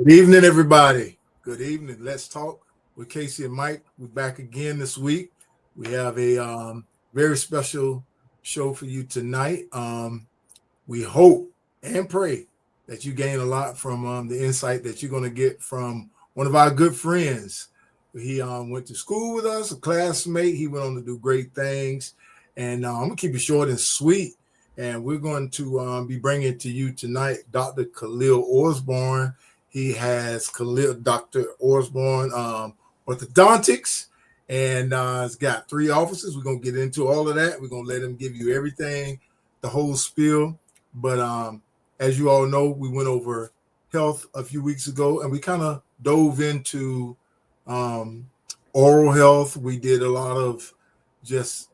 Good evening, everybody. Good evening. Let's talk with Casey and Mike. We're back again this week. We have a very special show for you tonight. We hope and pray that you gain a lot from the insight that you're going to get from one of our good friends. He went to school with us, a classmate. He went on to do great things. And I'm going to keep it short and sweet. And we're going to be bringing to you tonight Dr. Khalil Orsborn. He has Dr. Orsborn Orthodontics, and he's got 3 offices. We're going to get into all of that. We're going to let him give you everything, the whole spiel. But as you all know, we went over health a few weeks ago, and we kind of dove into oral health. We did a lot of just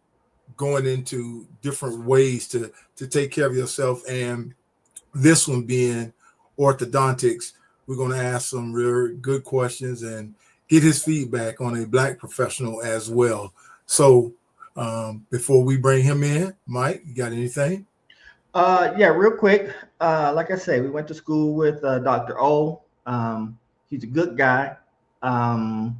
going into different ways to take care of yourself, and this one being orthodontics. We're going to ask some really good questions and get his feedback on a Black professional as well. So before we bring him in, Mike, you got anything? Yeah, real quick. Like I say, we went to school with Dr. O. He's a good guy. I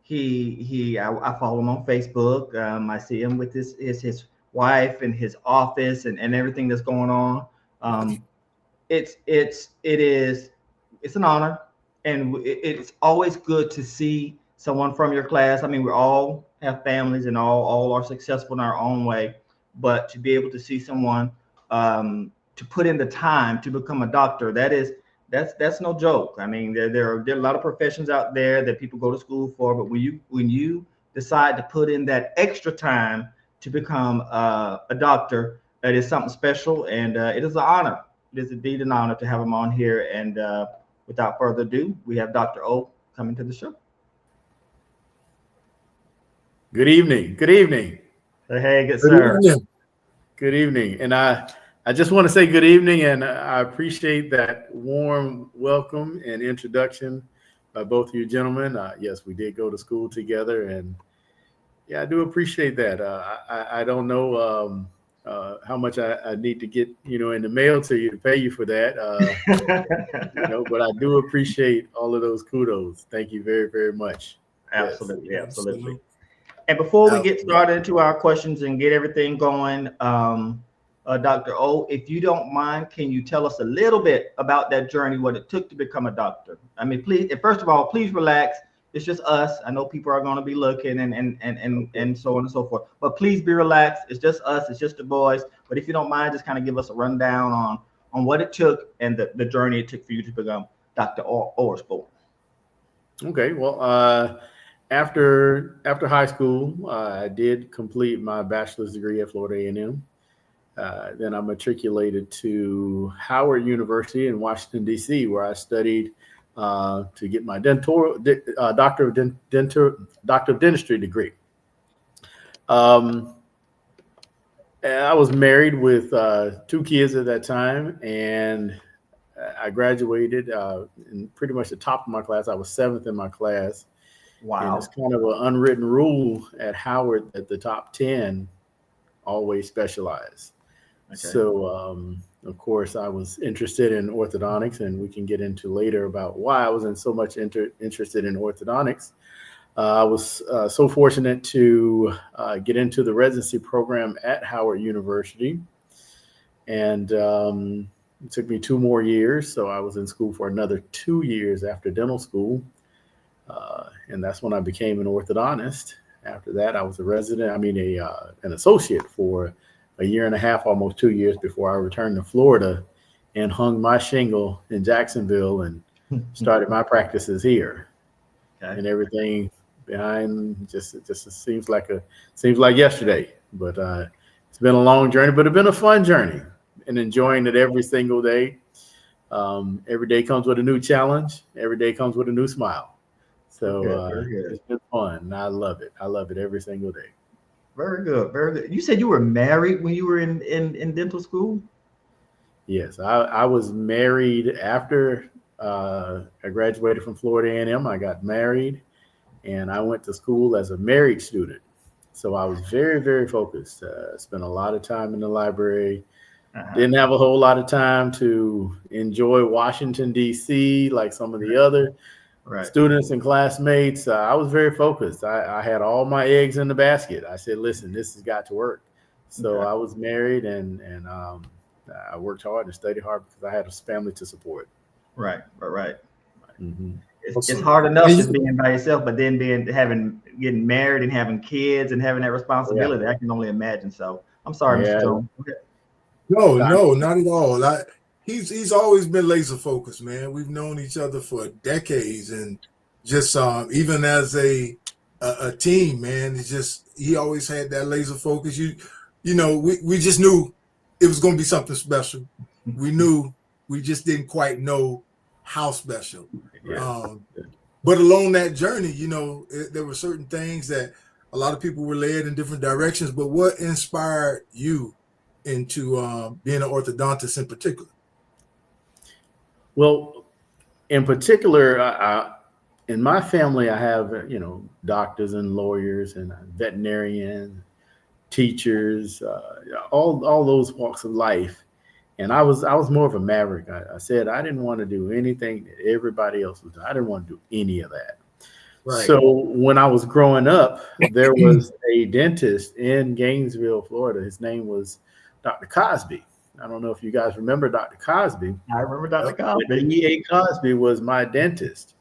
follow him on Facebook. I see him with his wife and his office and everything that's going on. It's an honor, and it's always good to see someone from your class. I mean, we all have families and all are successful in our own way, but to be able to see someone to put in the time to become a doctor, that's no joke. I mean, there are a lot of professions out there that people go to school for, but when you decide to put in that extra time to become a doctor, it is something special, and it is an honor. It is indeed an honor to have him on here. And without further ado, we have Dr. O coming to the show. Good evening. Good evening. Hey, good sir. Evening. Good evening. And I just want to say good evening, and I appreciate that warm welcome and introduction by both of you gentlemen. Yes, we did go to school together, and yeah, I do appreciate that. I don't know how much I need to get, in the mail to you to pay you for that. But I do appreciate all of those kudos. Thank you very, very much. Absolutely, Yes. absolutely. And before we get started into our questions and get everything going, Dr. O, if you don't mind, can you tell us a little bit about that journey, what it took to become a doctor? I mean, please, first of all, please relax. It's just us. I know people are going to be looking and so on and so forth, but please be relaxed. It's just us. It's just the boys. But if you don't mind, just kind of give us a rundown on what it took and the journey it took for you to become Dr. Orsborn. Okay. Well, after high school, I did complete my bachelor's degree at Florida A&M. Then I matriculated to Howard University in Washington, D.C., where I studied to get my doctor of dentistry degree. And I was married with 2 kids at that time, and I graduated in pretty much the top of my class. I was 7th in my class. Wow. And it's kind of an unwritten rule at Howard that the top 10 always specialize. Okay. So, of course, I was interested in orthodontics, and we can get into later about why I was so much interested in orthodontics. I was so fortunate to get into the residency program at Howard University, and it took me 2 more years. So I was in school for another 2 years after dental school, and that's when I became an orthodontist. After that, I was an associate for a year and a half, almost 2 years, before I returned to Florida and hung my shingle in Jacksonville and started my practices here. Okay. And everything behind just seems like yesterday, but it's been a long journey, but it's been a fun journey and enjoying it every single day. Every day comes with a new challenge. Every day comes with a new smile. So it's been fun. I love it. I love it every single day. Very good. Very good. You said you were married when you were in dental school? Yes, I was married after I graduated from Florida A&M. I got married, and I went to school as a married student. So I was very, very focused. Spent a lot of time in the library, Didn't have a whole lot of time to enjoy Washington, D.C. like some of the other students and classmates. I was very focused. I had all my eggs in the basket. I said, listen, this has got to work. So I was married and I worked hard and studied hard because I had a family to support. Right. Mm-hmm. It's hard enough just being by yourself, but then getting married and having kids and having that responsibility. I can only imagine. So I'm sorry, Mr. Jones. No, not at all. He's always been laser focused, man. We've known each other for decades, and just even as a team, man, it's just he always had that laser focus. You know, we just knew it was going to be something special. We knew, we just didn't quite know how special. But along that journey, you know, there were certain things that a lot of people were led in different directions. But what inspired you into being an orthodontist in particular? Well, in particular, in my family, I have, doctors and lawyers and veterinarians, teachers, all those walks of life. And I was more of a maverick. I said I didn't want to do anything that everybody else was doing. I didn't want to do any of that. Right. So when I was growing up, there was a dentist in Gainesville, Florida. His name was Dr. Cosby. I don't know if you guys remember Dr. Cosby. I remember Dr. Cosby. E.A. Cosby was my dentist.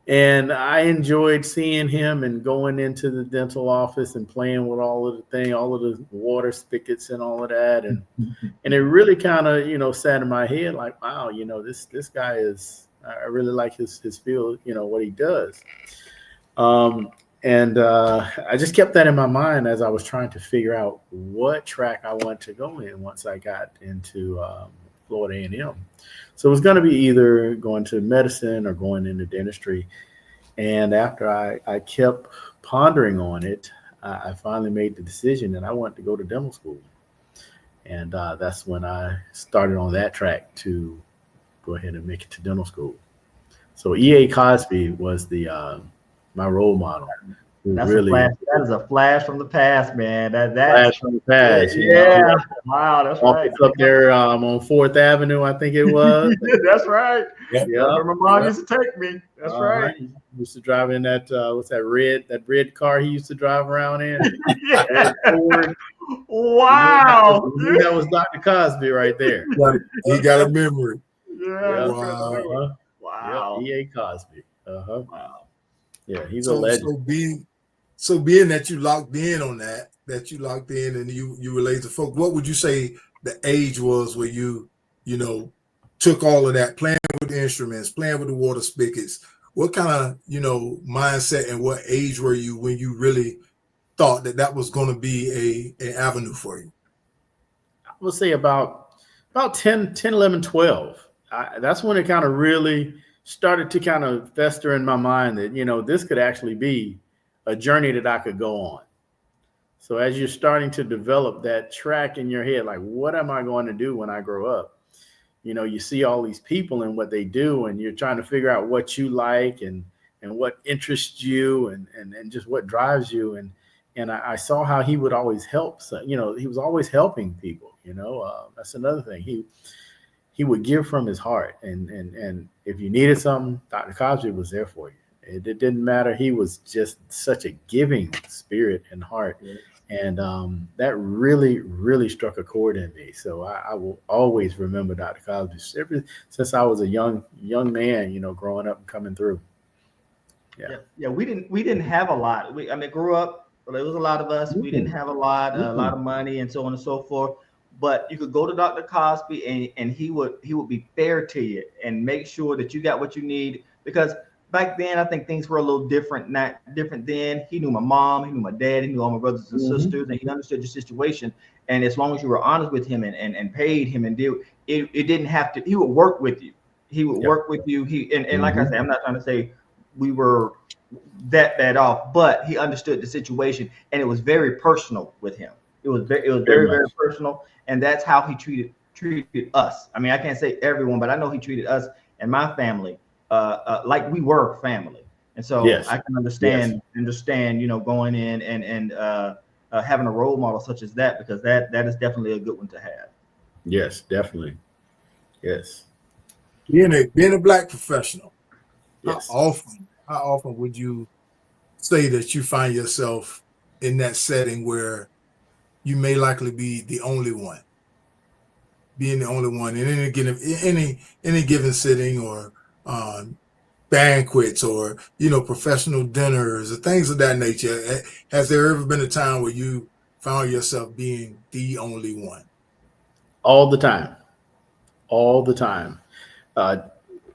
And I enjoyed seeing him and going into the dental office and playing with all of the water spigots and all of that. And it really kind of, sat in my head like, wow, this guy is, I really like his field, what he does. And I just kept that in my mind as I was trying to figure out what track I want to go in once I got into Florida A&M. So it was going to be either going to medicine or going into dentistry. And after I kept pondering on it, I finally made the decision that I wanted to go to dental school. And that's when I started on that track to go ahead and make it to dental school. So E.A. Cosby was my role model. That's that is a flash from the past, man. That's flash from the past. Yeah. Wow, that's right. It's up there on 4th Avenue, I think it was. That's right. Yeah. My mom used to take me. That's right. He used to drive in that that red car he used to drive around in. Wow. That was Dr. Cosby right there. He got a memory. Yeah. Wow. E.A. Cosby. Wow. Yeah, he's a legend. So being that you locked in on that you locked in and you were laser focused, what would you say the age was where you took all of that, playing with the instruments, playing with the water spigots? What kind of, mindset and what age were you when you really thought that was going to be an avenue for you? I would say about 10, 11, 12. That's when it kind of really started to kind of fester in my mind that, this could actually be a journey that I could go on. So as you're starting to develop that track in your head, like, what am I going to do when I grow up? You see all these people and what they do, and you're trying to figure out what you like and what interests you and just what drives you. And I saw how he would always help. So, he was always helping people, that's another thing. He would give from his heart. And if you needed something, Dr. Cosby was there for you. It didn't matter. He was just such a giving spirit and heart. Yeah. And that really, really struck a chord in me. So I will always remember Dr. Cosby since I was a young man, growing up and coming through. Yeah. We didn't have a lot. Grew up, there was a lot of us. We didn't have a lot of money and so on and so forth. But you could go to Dr. Cosby and he would be fair to you and make sure that you got what you need, because back then, I think things were a little different. Not different then. He knew my mom, he knew my dad, he knew all my brothers and sisters, and he understood your situation. And as long as you were honest with him and paid him and it didn't have to. He would work with you. He would work with you. And like I said, I'm not trying to say we were that bad off, but he understood the situation, and it was very personal with him. It was very, very personal, and that's how he treated us. I mean, I can't say everyone, but I know he treated us and my family like we were family. And so I can understand, going in and having a role model such as that, because that is definitely a good one to have. Yes, definitely. Yes. Being a black professional, Yes. how often would you say that you find yourself in that setting where you may likely be the only one, being the only one in any given sitting, or um, banquets, or professional dinners or things of that nature? Has there ever been a time where you found yourself being the only one? All the time. All the time. Uh,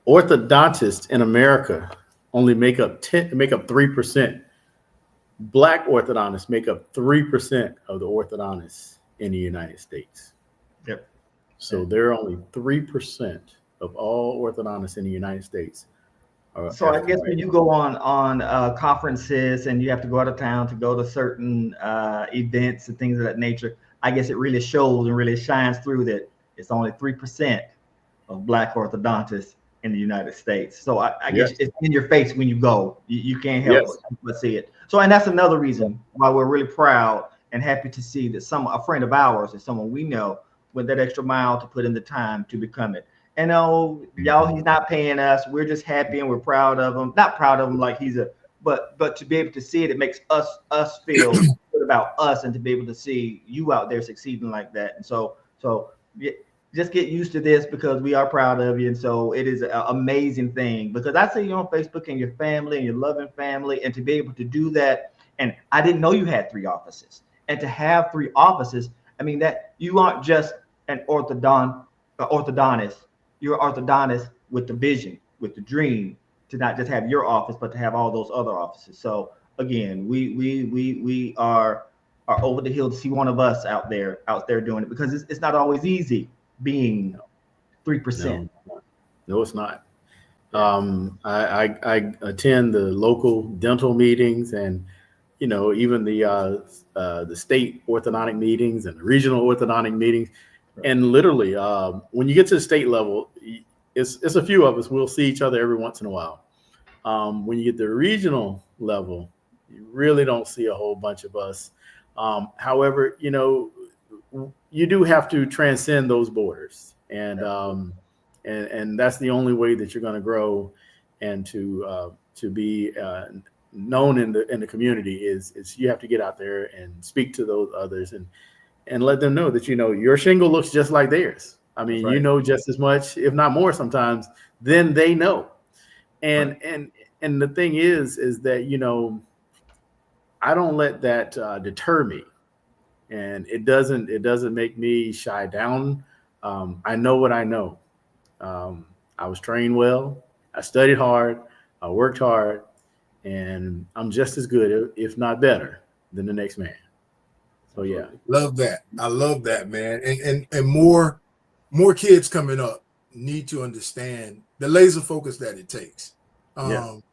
Orthodontists in America only make up 3%. Black orthodontists make up 3% of the orthodontists in the United States. Yep. So there are only 3% of all orthodontists in the United States are So I African guess when you American. go on conferences and you have to go out of town to go to certain events and things of that nature, I guess it really shows and really shines through that it's only 3% of Black orthodontists in the United States. So I guess Yes. it's in your face when you go. You can't help Yes. but see it. So, and that's another reason why we're really proud and happy to see that a friend of ours or someone we know went that extra mile to put in the time to become it. And y'all, he's not paying us. We're just happy and we're proud of him. Not proud of him like he's but to be able to see it, it makes us feel good about us, and to be able to see you out there succeeding like that. And so yeah, just get used to this, because we are proud of you. And so it is an amazing thing, because I see you on Facebook and your family and your loving family, and to be able to do that. And I didn't know you had 3 offices, and to have 3 offices, I mean, that you aren't just an orthodontist. You're an orthodontist with the vision, with the dream, to not just have your office, but to have all those other offices. So again, we are over the hill to see one of us out there doing it, because it's not always easy being 3%. No, no, it's not. I attend the local dental meetings, and even the state orthodontic meetings and the regional orthodontic meetings. And literally, when you get to the state level, it's a few of us. We'll see each other every once in a while. When you get to the regional level, you really don't see a whole bunch of us. However, you do have to transcend those borders, and that's the only way that you're going to grow and to be known in the community is you have to get out there and speak to those others, and let them know that your shingle looks just like theirs. I mean, Right. just as much, if not more, sometimes than they know. And Right. and the thing is that I don't let that deter me, and it doesn't make me shy down. I know what I know. I was trained well. I studied hard. I worked hard, and I'm just as good, if not better, than the next man. So yeah. Love that. I love that, man. And more kids coming up need to understand the laser focus that it takes. Yeah. Um,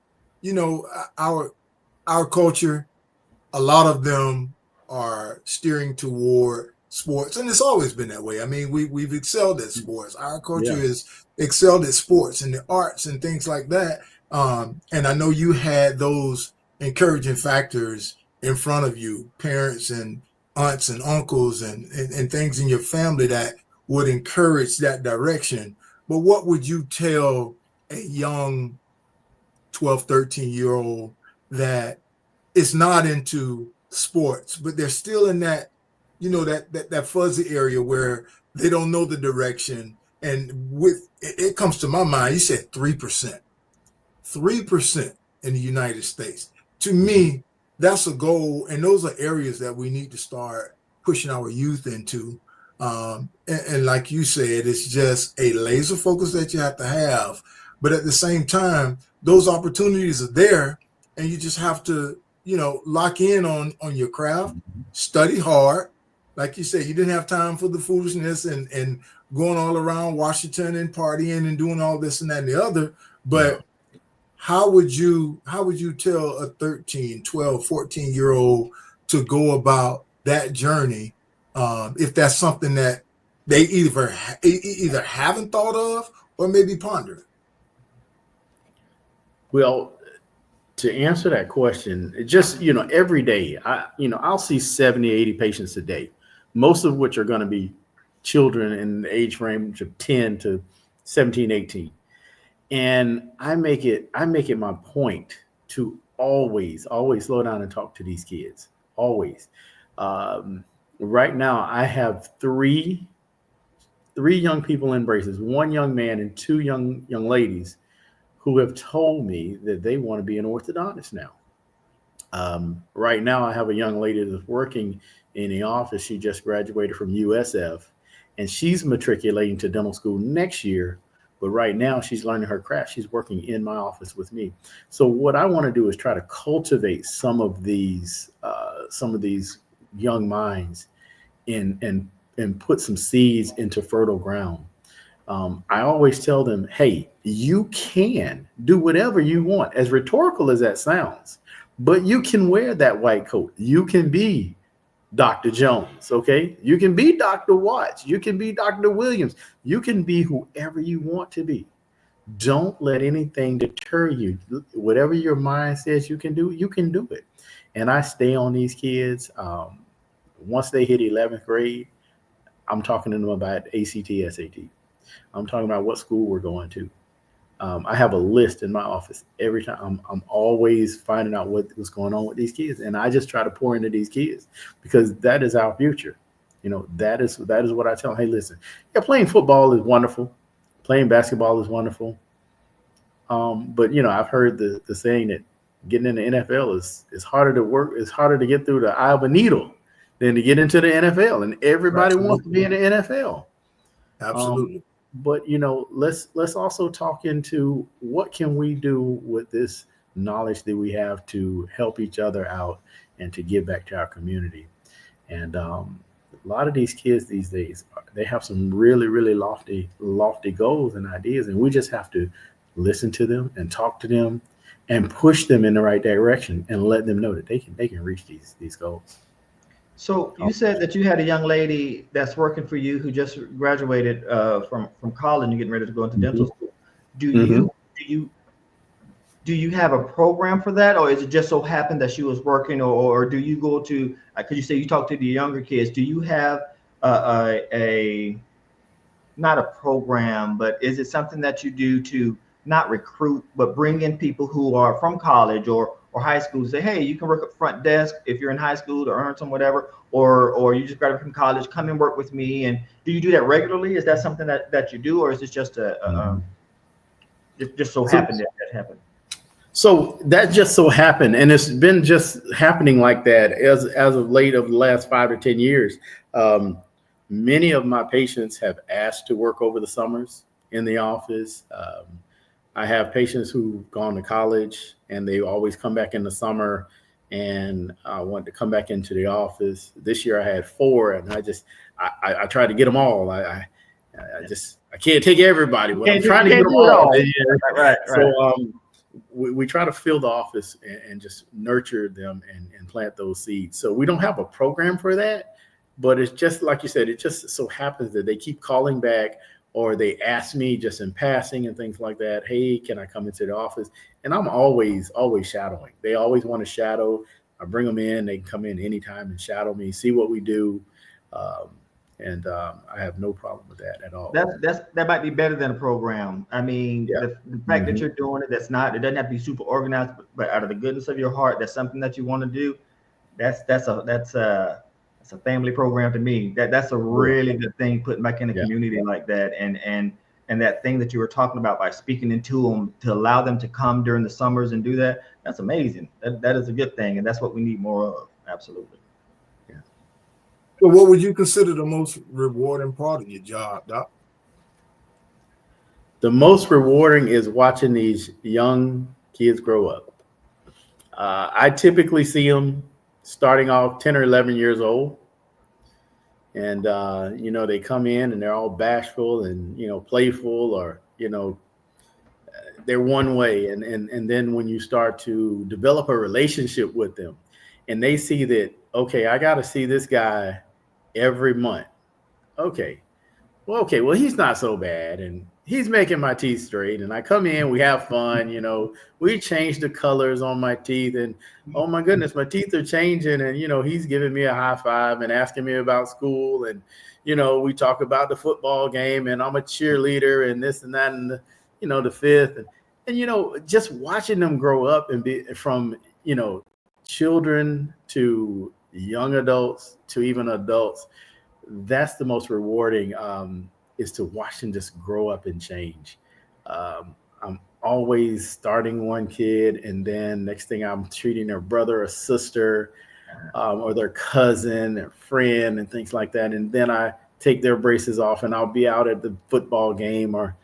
our culture, a lot of them are steering toward sports, and it's always been that way. I mean, we've excelled at sports. Our culture Yeah. is excelled at sports and the arts and things like that. And I know you had those encouraging factors in front of you, parents and aunts and uncles and things in your family that would encourage that direction. But what would you tell a young 12, 13-year-old that is not into sports, but they're still in that, that fuzzy area where they don't know the direction? And with it comes to my mind, you said 3%. 3% in the United States. To me, that's a goal, and those are areas that we need to start pushing our youth into. And like you said, it's just a laser focus that you have to have. But at the same time, those opportunities are there, and you just have to, lock in on your craft, study hard. Like you said, you didn't have time for the foolishness and going all around Washington and partying and doing all this and that and the other. But how would you tell a 13, 12, 14-year-old to go about that journey, if that's something that they either haven't thought of or maybe pondered? Well, to answer that question, it just, every day, I'll see 70, 80 patients a day, most of which are going to be children in the age range of 10 to 17, 18. And I make it my point to always slow down and talk to these kids. Always. Um, right now, I have three young people in braces, one young man and two young ladies who have told me that they want to be an orthodontist now. Right now, I have a young lady that's working in the office. She just graduated from USF, and she's matriculating to dental school next year. But right now, she's learning her craft. She's working in my office with me. So what I want to do is try to cultivate some of these young minds and put some seeds into fertile ground. I always tell them, hey, you can do whatever you want, as rhetorical as that sounds, but you can wear that white coat. You can be Dr. Jones, okay? You can be Dr. Watts. You can be Dr. Williams. You can be whoever you want to be. Don't let anything deter you. Whatever your mind says you can do it. And I stay on these kids. Once they hit 11th grade, I'm talking to them about ACT, SAT. I'm talking about what school we're going to. I have a list in my office every time. I'm always finding out what's going on with these kids, and I just try to pour into these kids because that is our future. That is what I tell them. Hey, listen, yeah, playing football is wonderful, playing basketball is wonderful, but I've heard the saying that getting in the NFL is harder to work. It's harder to get through the eye of a needle than to get into the NFL, and everybody wants to be in the NFL. Absolutely. But let's also talk into what can we do with this knowledge that we have to help each other out and to give back to our community. And a lot of these kids these days, they have some really, really lofty goals and ideas, and we just have to listen to them and talk to them and push them in the right direction and let them know that they can reach these goals. So you said that you had a young lady that's working for you who just graduated from college and getting ready to go into dental school. Do you have a program for that, or is it just so happened that she was working, or do you go to? Because you say you talk to the younger kids. Do you have a not a program, but is it something that you do to not recruit, but bring in people who are from college or high school to say, hey, you can work at front desk if you're in high school to earn some whatever, or you just graduated from college, come and work with me. And do you do that regularly? Is that something that you do, or is it just just so happened that happened? So that just so happened, and it's been just happening like that as of late of the last 5 to 10 years. Many of my patients have asked to work over the summers in the office. I have patients who've gone to college and they always come back in the summer and want to come back into the office. This year I had 4, and I tried to get them all. I can't take everybody, but I'm trying to get them all. Right. So we try to fill the office and just nurture them and plant those seeds. So we don't have a program for that, but it's just like you said, it just so happens that they keep calling back, or they ask me just in passing and things like that. Hey, can I come into the office? And I'm always shadowing. They always want to shadow. I bring them in. They can come in anytime and shadow me, see what we do. And I have no problem with that at all. That might be better than a program. I mean, the fact that you're doing it, it doesn't have to be super organized, but out of the goodness of your heart, that's something that you want to do. That's a family program to me. That's a really good thing, putting back in the community like that, and that thing that you were talking about by speaking into them to allow them to come during the summers and do that. That's amazing. That is a good thing, and that's what we need more of. Absolutely. Yeah. So, what would you consider the most rewarding part of your job, Doc? The most rewarding is watching these young kids grow up. I typically see them starting off 10 or 11 years old. And, they come in and they're all bashful and, playful, or, they're one way. And then when you start to develop a relationship with them and they see that, okay, I got to see this guy every month. Okay, well, he's not so bad. And he's making my teeth straight, and I come in, we have fun, we change the colors on my teeth, and oh my goodness, my teeth are changing, and he's giving me a high five and asking me about school, and we talk about the football game, and I'm a cheerleader and this and that, and the fifth, and just watching them grow up and be from children to young adults to even adults, that's the most rewarding, is to watch them just grow up and change. I'm always starting one kid, and then next thing I'm treating their brother or sister, or their cousin or friend and things like that. And then I take their braces off, and I'll be out at the football game or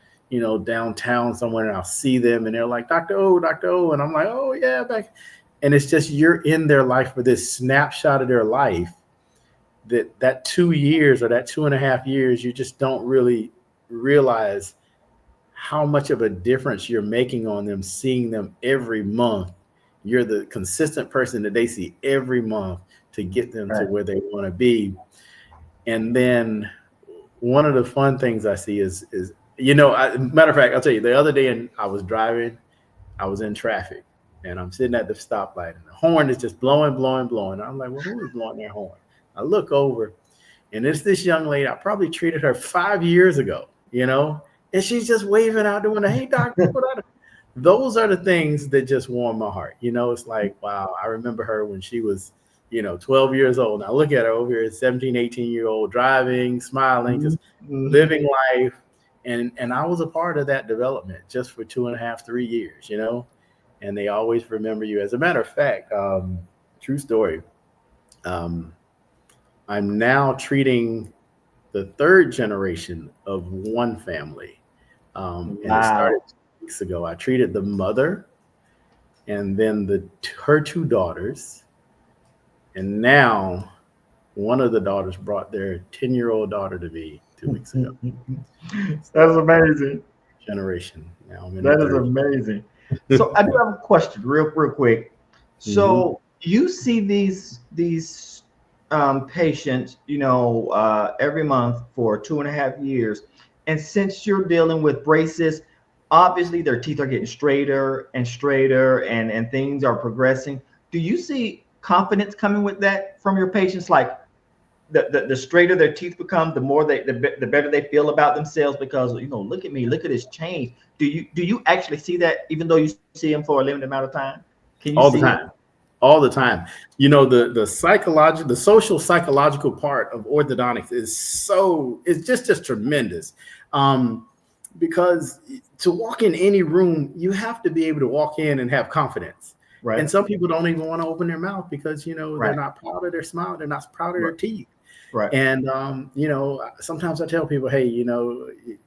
downtown somewhere, and I'll see them, and they're like, Dr. O, Dr. O. And I'm like, oh yeah, back. And it's just, you're in their life for this snapshot of their life, that 2 years or that 2.5 years, you just don't really realize how much of a difference you're making on them, seeing them every month. You're the consistent person that they see every month to get them to where they want to be. And then one of the fun things I see is matter of fact, I'll tell you, the other day, I was driving, I was in traffic, and I'm sitting at the stoplight, and the horn is just blowing, blowing, blowing. I'm like, well, who is blowing their horn? I look over, and it's this young lady. I probably treated her 5 years ago, and she's just waving out, doing the, hey, doctor. Those are the things that just warm my heart. It's like, wow, I remember her when she was, 12 years old. Now look at her over here, 17, 18-year-old, driving, smiling, just living life. And I was a part of that development just for 2.5, 3 years, and they always remember you. As a matter of fact, true story. I'm now treating the third generation of one family. And it started 2 weeks ago. I treated the mother, and then her 2 daughters. And now one of the daughters brought their 10-year-old daughter to me 2 weeks ago. That's amazing. Generation. Now that is amazing. So I do have a question real quick. So you see these patients, every month for 2.5 years. And since you're dealing with braces, obviously their teeth are getting straighter and straighter, and things are progressing. Do you see confidence coming with that from your patients? Like the straighter their teeth become, the more the better they feel about themselves, because look at me, look at this change. Do you actually see that, even though you see them for a limited amount of time? Can you all see the time? All the time. The psychological, the social psychological part of orthodontics is just tremendous. Because to walk in any room, you have to be able to walk in and have confidence. Right. And some people don't even want to open their mouth because, they're not proud of their smile. They're not proud of their teeth. Right. And, sometimes I tell people, hey,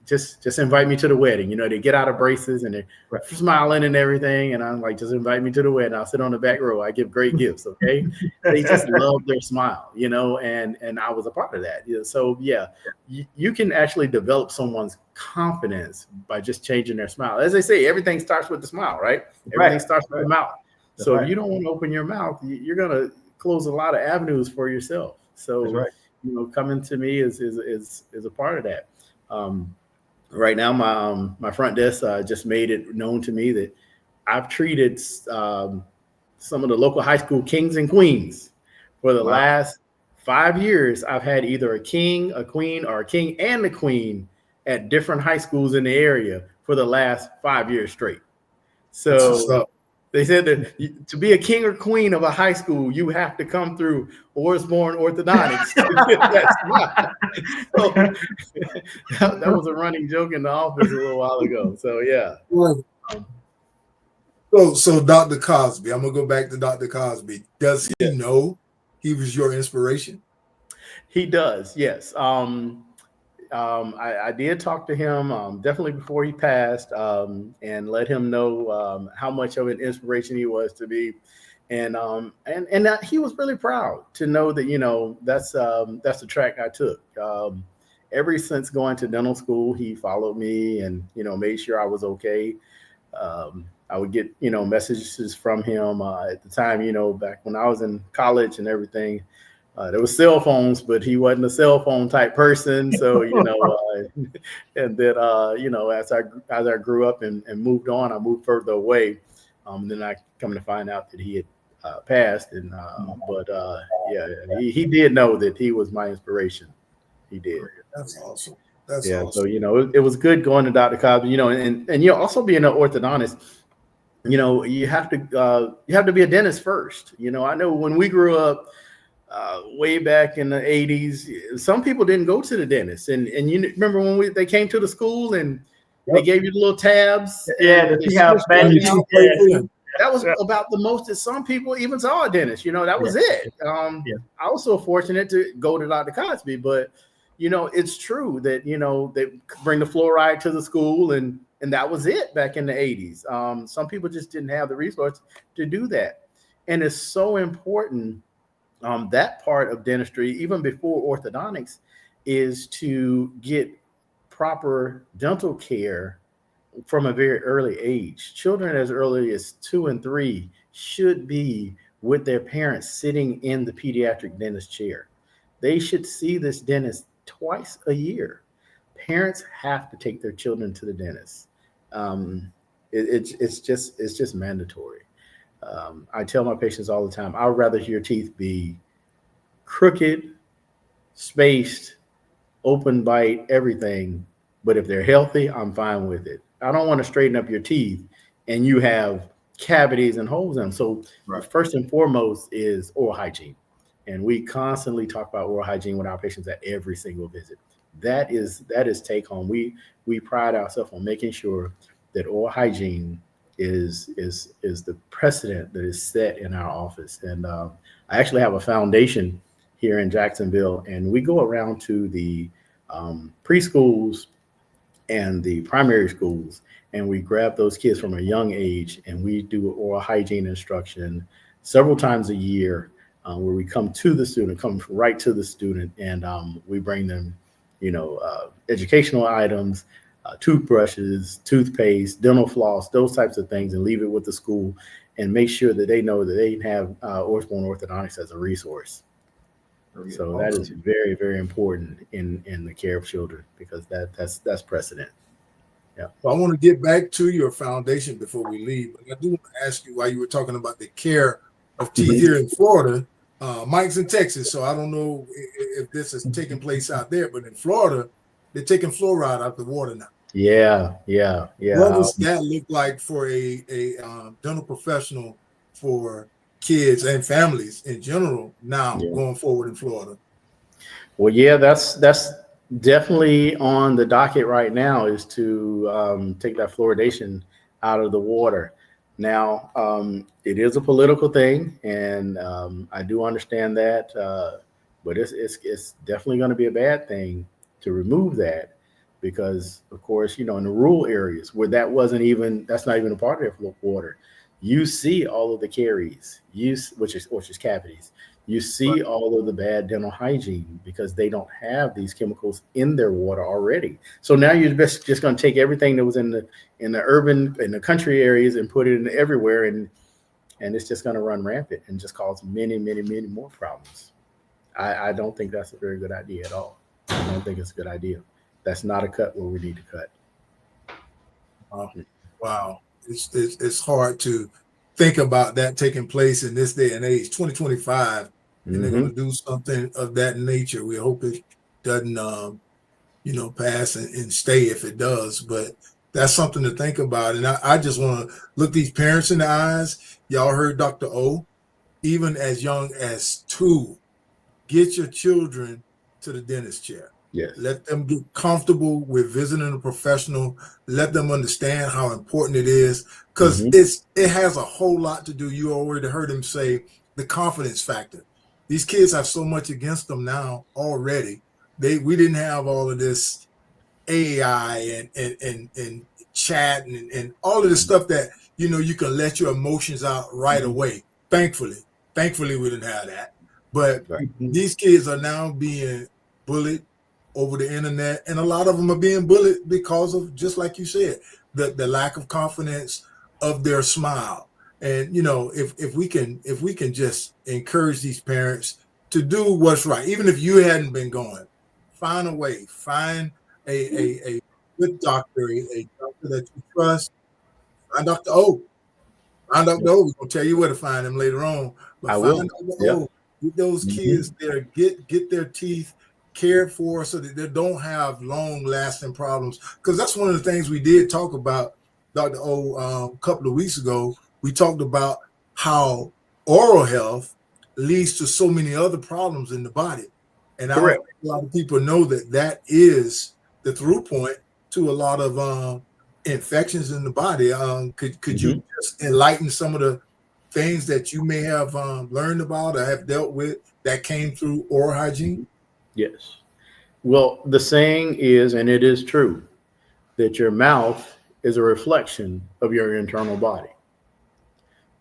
just invite me to the wedding. They get out of braces and they're smiling and everything. And I'm like, just invite me to the wedding. I'll sit on the back row. I give great gifts. Okay. They just love their smile, and I was a part of that. So yeah, you can actually develop someone's confidence by just changing their smile. As they say, everything starts with the smile, right? Everything starts with the mouth. So if you don't want to open your mouth, you're going to close a lot of avenues for yourself. So coming to me is a part of that. Right now, my front desk just made it known to me that I've treated some of the local high school kings and queens for the last 5 years. I've had either a king, a queen, or a king and a queen at different high schools in the area for the last 5 years straight. So they said that to be a king or queen of a high school, you have to come through Orsborn Orthodontics to get that smile. So that was a running joke in the office a little while ago. So yeah. So Dr. Cosby, I'm gonna go back to Dr. Cosby. Does he know he was your inspiration? He does, yes. I did talk to him definitely before he passed, and let him know how much of an inspiration he was to me, and he was really proud to know that that's the track I took. Ever since going to dental school, he followed me and made sure I was okay. I would get messages from him at the time, back when I was in college and everything. There was cell phones, but he wasn't a cell phone type person. So, and then, as I grew up and moved on, I moved further away. And then I come to find out that he had passed. Yeah, he did know that he was my inspiration. He did. That's awesome. That's Yeah. awesome. So, it was good going to Dr. Cosby, and also being an orthodontist, you have to be a dentist first. I know when we grew up, way back in the 80s, some people didn't go to the dentist, and you remember when they came to the school and they gave you the little tabs. Yeah, and to see how bad that was about the most that some people even saw a dentist. That was it. I was so fortunate to go to Dr. Cosby, but it's true that they bring the fluoride to the school, and that was it back in the 80s. Some people just didn't have the resource to do that, and it's so important. That part of dentistry, even before orthodontics, is to get proper dental care from a very early age. Children as early as 2 and 3 should be with their parents sitting in the pediatric dentist chair. They should see this dentist twice a year. Parents have to take their children to the dentist. It's just mandatory. I tell my patients all the time, I'd rather your teeth be crooked, spaced, open bite, everything. But if they're healthy, I'm fine with it. I don't want to straighten up your teeth and you have cavities and holes in them. So First and foremost is oral hygiene. And we constantly talk about oral hygiene with our patients at every single visit. That is take home. We pride ourselves on making sure that oral hygiene is the precedent that is set in our office. And I actually have a foundation here in Jacksonville, and we go around to the preschools and the primary schools, and we grab those kids from a young age, and we do oral hygiene instruction several times a year, where we come right to the student, and we bring them, educational items, toothbrushes, toothpaste, dental floss, those types of things, and leave it with the school and make sure that they know that they have Orsborn Orthodontics as a resource. So that is very, very important in the care of children, because that's precedent. Yeah. Well, I want to get back to your foundation before we leave, but I do want to ask you, while you were talking about the care of teeth here in Florida, Mike's in Texas, so I don't know if this is taking place out there, but in Florida, they're taking fluoride out the water now. Yeah. What does that look like for a dental professional, for kids and families in general now going forward in Florida? Well, yeah, that's definitely on the docket right now, is to take that fluoridation out of the water. Now, it is a political thing, and I do understand that, but it's definitely going to be a bad thing to remove that, because, of course, in the rural areas where that's not even a part of their water, you see all of the caries, which is cavities. You see all of the bad dental hygiene because they don't have these chemicals in their water already. So now you're just going to take everything that was in the country areas and put it in everywhere, and it's just going to run rampant and just cause many, many, many more problems. I don't think that's a very good idea at all. I don't think it's a good idea. That's not a cut where we need to cut. Wow. It's hard to think about that taking place in this day and age, 2025, and they're going to do something of that nature. We hope it doesn't, pass and stay if it does, but that's something to think about. And I just want to look these parents in the eyes. Y'all heard Dr. O, even as young as 2, get your children to the dentist chair. Yes. Let them get comfortable with visiting a professional. Let them understand how important it is, because it has a whole lot to do. You already heard him say the confidence factor. These kids have so much against them now already. We didn't have all of this AI and chat and all of this stuff that you can let your emotions out right away. Thankfully we didn't have that. But these kids are now being bullied over the internet, and a lot of them are being bullied because of, just like you said, the lack of confidence of their smile. And if we can just encourage these parents to do what's right. Even if you hadn't been going, find a way. Find a good doctor, a doctor that you trust. Find Dr. O. Find Dr. O. We're gonna tell you where to find him later on. But I find will. Dr. Yep. O. Get those kids there. Get their teeth cared for so that they don't have long lasting problems. Because that's one of the things we did talk about, Dr. O, a couple of weeks ago. We talked about how oral health leads to so many other problems in the body. And I don't Correct. think a lot of people know that that is the through point to a lot of infections in the body. Could you just enlighten some of the things that you may have learned about or have dealt with that came through oral hygiene? Yes. Well, the saying is, and it is true, that your mouth is a reflection of your internal body.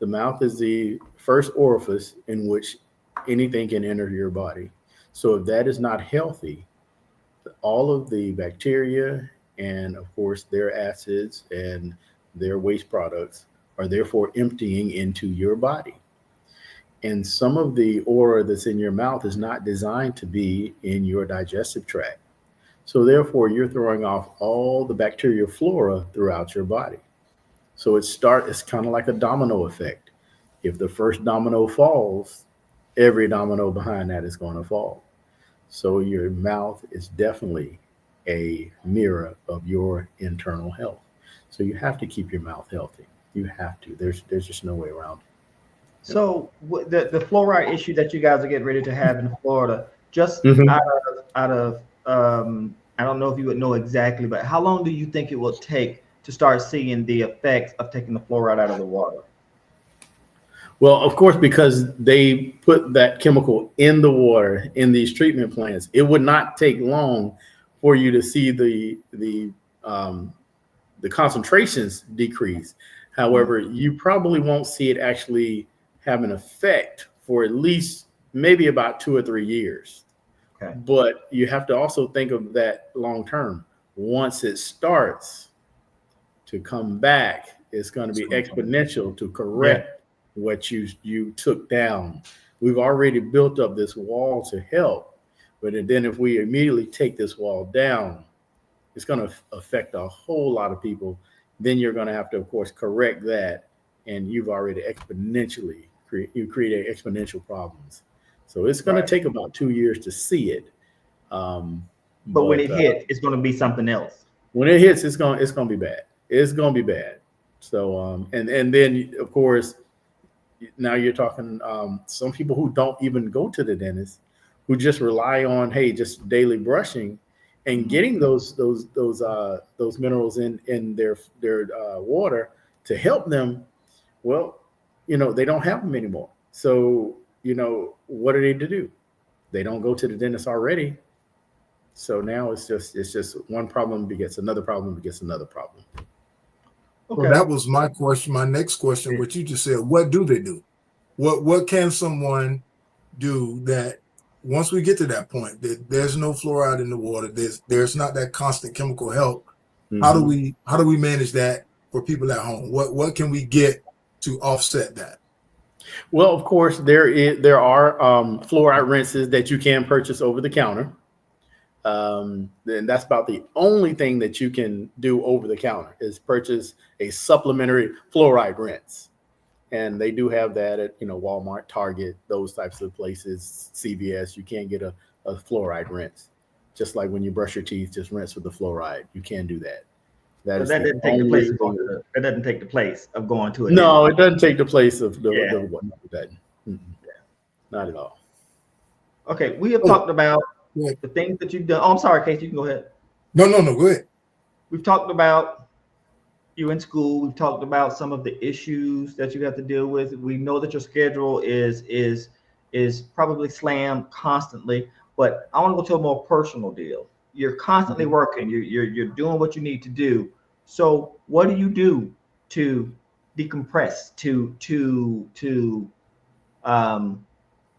The mouth is the first orifice in which anything can enter your body. So if that is not healthy, all of the bacteria and, of course, their acids and their waste products are therefore emptying into your body. And some of the aura that's in your mouth is not designed to be in your digestive tract. So therefore, you're throwing off all the bacterial flora throughout your body. So it's kind of like a domino effect. If the first domino falls, every domino behind that is going to fall. So your mouth is definitely a mirror of your internal health. So you have to keep your mouth healthy. You have to. There's just no way around it. So the fluoride issue that you guys are getting ready to have in Florida, just out of I don't know if you would know exactly, but how long do you think it will take to start seeing the effects of taking the fluoride out of the water? Well, of course, because they put that chemical in the water in these treatment plants, it would not take long for you to see the concentrations decrease. However, you probably won't see it actually have an effect for at least maybe about 2 or 3 years. Okay. But you have to also think of that long term. Once it starts to come back, it's going to be exponential to correct what you took down. We've already built up this wall to help, but then if we immediately take this wall down, it's going to affect a whole lot of people. Then you're going to have to, of course, correct that, and you've already exponentially create exponential problems. So it's going to take about 2 years to see it. But when it hits, it's going to be something else. When it hits, it's going to be bad. It's going to be bad. So and then of course, now you're talking some people who don't even go to the dentist, who just rely on just daily brushing and getting those minerals in their water to help them. Well, they don't have them anymore. So what are they to do? They don't go to the dentist already. So now it's just one problem begets another problem begets another problem. Okay. Well, that was my question. My next question, what you just said, what do they do? What can someone do that once we get to that point, that there's no fluoride in the water, there's not that constant chemical help? How do we manage that for people at home? What can we get to offset that? Well, of course, there are fluoride rinses that you can purchase over the counter. And that's about the only thing that you can do over the counter is purchase a supplementary fluoride rinse. And they do have that at Walmart, Target, those types of places, CVS. You can get a fluoride rinse. Just like when you brush your teeth, just rinse with the fluoride. You can do that. That doesn't take the place of going to it doesn't take the place of going to a No, it doesn't take the place of that. Not at all. Okay, we have talked about the things that you've done. Oh, I'm sorry, Casey, you can go ahead. No, go ahead. We've talked about you in school. We've talked about some of the issues that you have to deal with. We know that your schedule is probably slammed constantly, but I want to go to a more personal deal. You're constantly working. You're doing what you need to do. So what do you do to decompress, to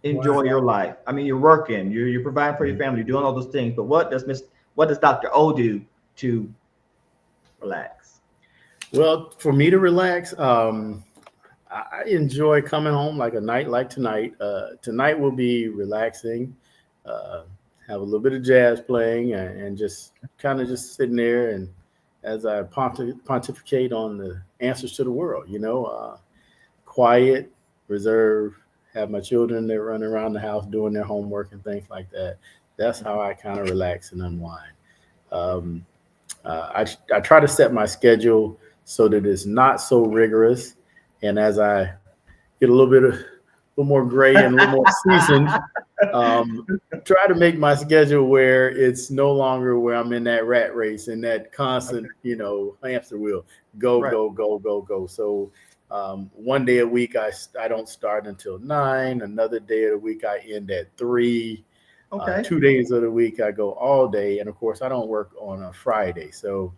enjoy your life? I mean, you're working, you're providing for your family, you're doing all those things, but what does Dr. O do to relax? Well, for me to relax, I enjoy coming home like a night like tonight. Tonight will be relaxing. Uh, have a little bit of jazz playing and just kind of just sitting there and as I pontificate on the answers to the world. Quiet, reserved. Have my children that run around the house doing their homework and things like that. That's how I kind of relax and unwind. Um, I try to set my schedule so that it's not so rigorous. And as I get a little more gray and a little more seasoned, um, try to make my schedule where it's no longer where I'm in that rat race and that constant, hamster wheel. Go, Right. go, go, go, go. So one day a week I don't start until 9. Another day of the week I end at 3. Okay. 2 days of the week I go all day, and of course I don't work on a Friday. So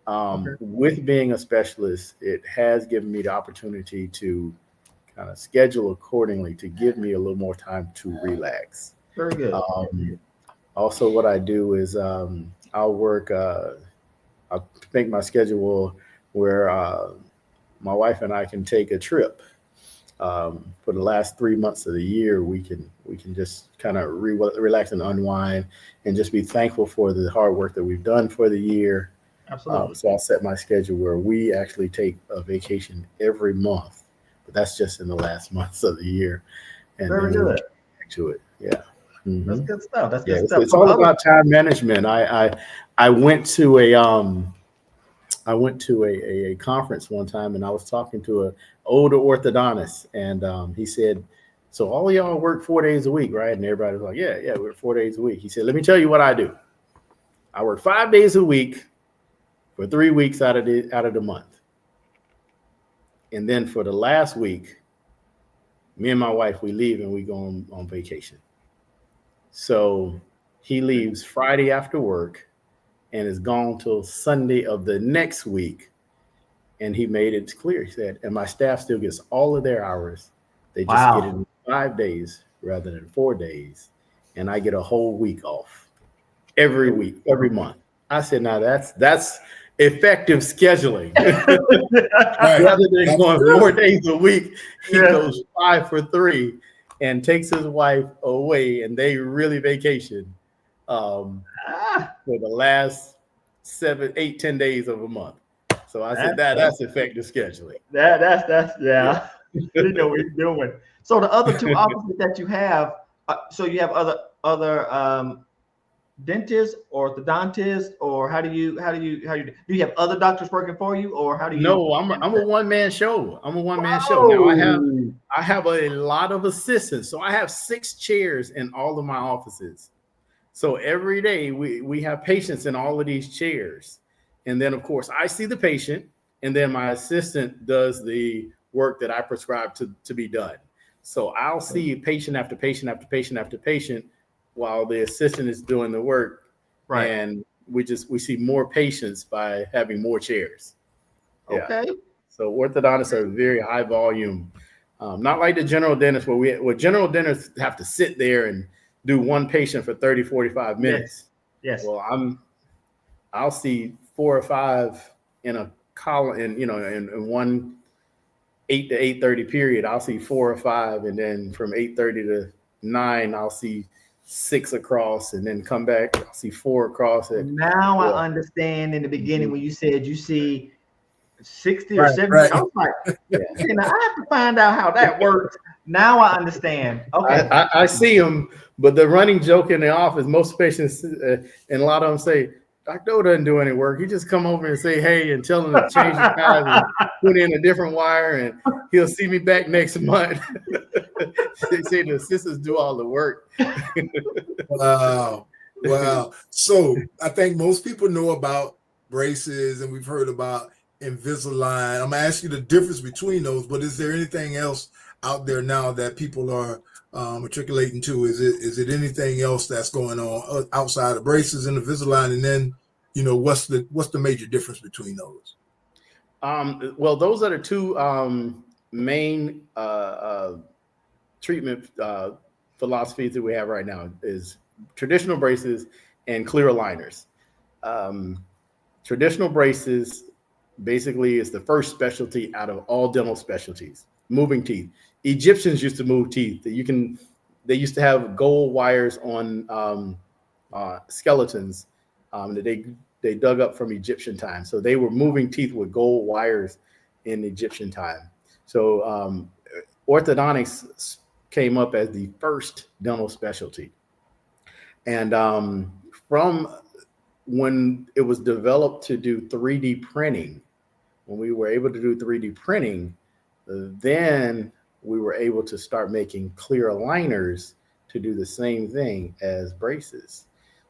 Okay. with being a specialist, it has given me the opportunity to kind of schedule accordingly to give me a little more time to relax. Very good. Also, what I do is I'll work. I'll make my schedule where my wife and I can take a trip. For the last 3 months of the year, we can just kind of relax and unwind, and just be thankful for the hard work that we've done for the year. Absolutely. So I'll set my schedule where we actually take a vacation every month, but that's just in the last months of the year, and Very then we'll good. get back to it. Yeah. That's Mhm. good stuff. That's Yeah, good it's, stuff. it's all about time management. I went to a conference one time, and I was talking to a older orthodontist, and he said, "So all of y'all work 4 days a week, right?" And everybody was like, "Yeah, yeah, we're 4 days a week." He said, "Let me tell you what I do. I work 5 days a week for 3 weeks out of the month, and then for the last week, me and my wife we leave and we go on vacation." So he leaves Friday after work and is gone till Sunday of the next week. And he made it clear. He said, and my staff still gets all of their hours. They just get it Wow. in 5 days rather than 4 days. And I get a whole week off every week, every month. I said, now that's effective scheduling. Right. Rather than That's going true. 4 days a week, he Yes. goes 5 for 3 and takes his wife away, and they really vacation um, Ah, for the last 7, 8, 10 days of a month. So I said that's that's effective scheduling. that's Yeah. yeah. You know what he's doing. So the other two offices that you have, so you have other dentists or orthodontists, or do you have other doctors working for you, or how do you No, I'm a one man show. I'm a one man show. Now Whoa. I have a lot of assistants. So I have 6 chairs in all of my offices. So every day we have patients in all of these chairs. And then of course I see the patient, and then my assistant does the work that I prescribe to be done. So I'll see patient after patient after patient after patient while the assistant is doing the work. Right. And we see more patients by having more chairs. Yeah. Okay. So orthodontists are very high volume. Not like the general dentist where general dentists have to sit there and do one patient for 30, 45 Yes. minutes. Yes. Well, I'll see 4 or 5 in a column, in one 8 to 8:30 period. I'll see 4 or 5, and then from 8:30 to 9, I'll see 6 across, and then come back. I'll see 4 across it. Now I Yeah. understand in the beginning when you said you see 60 or Right. 70. Right. I was like, Yeah. okay, now I have to find out how that works. Now I understand. Okay. I see them, but the running joke in the office, most patients and a lot of them say, Dr. O doesn't do any work. He just come over and say, hey, and tell him to change his ties and put in a different wire, and he'll see me back next month. They say the assistants do all the work. Wow. Wow. So I think most people know about braces, and we've heard about Invisalign. I'm gonna ask you the difference between those, but is there anything else out there now that people are matriculating to? Is it anything else that's going on outside of braces and Invisalign? And then, what's the major difference between those? Well, those are the two main treatment philosophies that we have right now is traditional braces and clear aligners. Traditional braces basically is the first specialty out of all dental specialties. moving teeth. Egyptians used to move teeth. They used to have gold wires on skeletons that they dug up from Egyptian time. So they were moving teeth with gold wires in Egyptian time. So orthodontics came up as the first dental specialty. And from when it was developed to do 3D printing, when we were able to do 3D printing, then we were able to start making clear aligners to do the same thing as braces.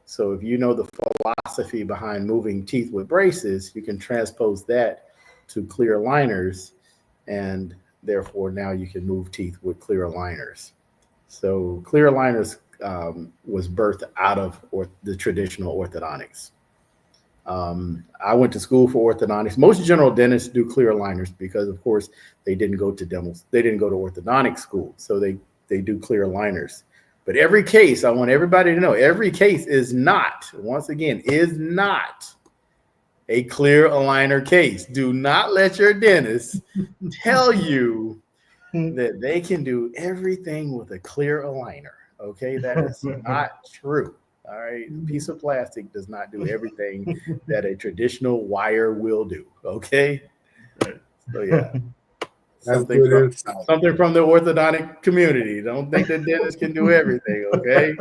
So if you know the philosophy behind moving teeth with braces, you can transpose that to clear aligners, and therefore now you can move teeth with clear aligners. So clear aligners was birthed out of the traditional orthodontics. I went to school for orthodontics. Most general dentists do clear aligners because, of course, they didn't go to orthodontic school, so they do clear aligners. But every case, I want everybody to know, every case is not a clear aligner case. Do not let your dentist tell you that they can do everything with a clear aligner. Okay, that is not true. All right, a piece of plastic does not do everything that a traditional wire will do. Okay, so yeah, something from the orthodontic community. Don't think the dentist can do everything. Okay,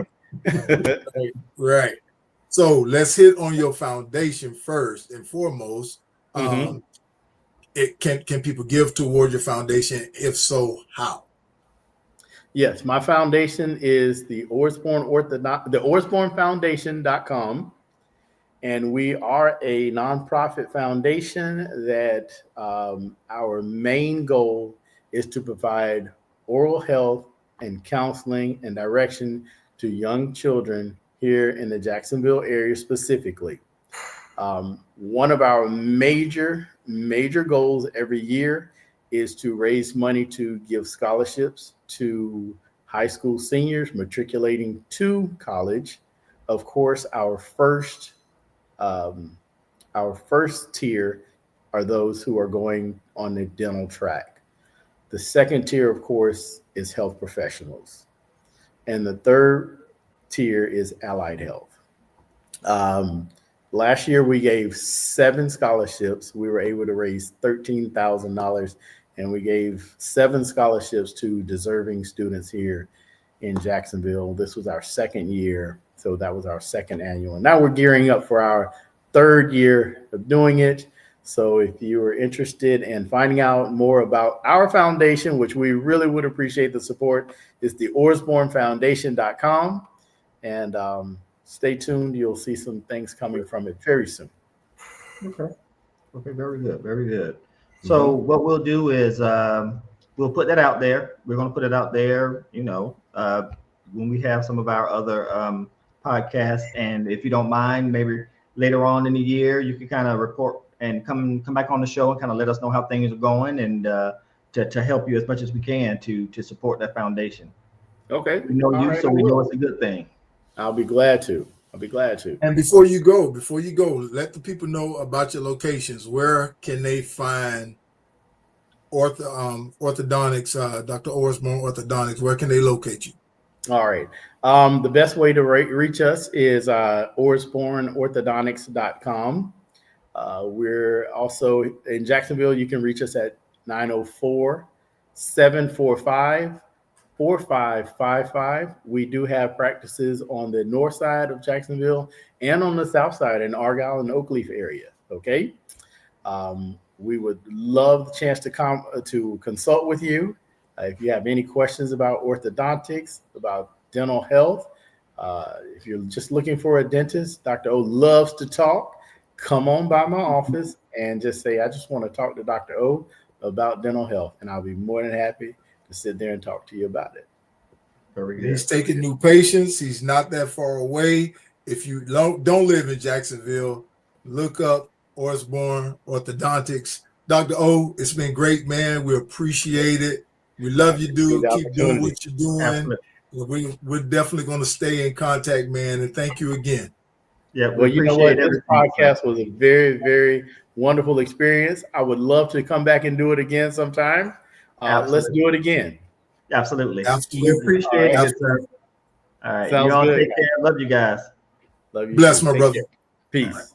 right. So let's hit on your foundation first and foremost. Can people give toward your foundation? If so, how? Yes, my foundation is the OrsbornFoundation.com. And we are a nonprofit foundation that our main goal is to provide oral health and counseling and direction to young children here in the Jacksonville area specifically. One of our major goals every year is to raise money to give scholarships to high school seniors matriculating to college. Of course, our first tier are those who are going on the dental track. The second tier, of course, is health professionals. And the third tier is allied health. Last year, we gave 7 scholarships. We were able to raise $13,000, and we gave 7 scholarships to deserving students here in Jacksonville. This was our second year, so that was our second annual. And now we're gearing up for our third year of doing it. So if you are interested in finding out more about our foundation, which we really would appreciate the support, is the OrsbornFoundation.com. And stay tuned. You'll see some things coming from it very soon. Okay, very good, very good. So what we'll do is we'll put that out there. We're going to put it out there, when we have some of our other podcasts. And if you don't mind, maybe later on in the year, you can kind of report and come back on the show and kind of let us know how things are going, and to help you as much as we can to support that foundation. Okay. We know you, so we know it's a good thing. I'll be glad to. And before you go, let the people know about your locations. Where can they find orthodontics, Dr. Orsborn Orthodontics? Where can they locate you? All right. The best way to reach us is OrsbornOrthodontics.com. We're also in Jacksonville. You can reach us at 904-745-4555. We do have practices on the north side of Jacksonville and on the south side in Argyle and Oakleaf area. Okay. We would love the chance to consult with you. If you have any questions about orthodontics, about dental health, if you're just looking for a dentist, Dr. O loves to talk. Come on by my office and just say, I just want to talk to Dr. O about dental health, and I'll be more than happy to sit there and talk to you about it. Very good. He's taking new patients. He's not that far away. If you don't live in Jacksonville, look up Orsborn Orthodontics. Dr. O, it's been great, man. We appreciate it. We love you, dude. Keep doing what you're doing. We're definitely going to stay in contact, man. And thank you again. Yeah, well, you know what? This podcast was a very, very wonderful experience. I would love to come back and do it again sometime. Let's do it again. Absolutely. We Absolutely. appreciate All it, sir. All right. Sounds You all good. take care. Love you guys. Love you. Bless too. my Take brother. care. Peace.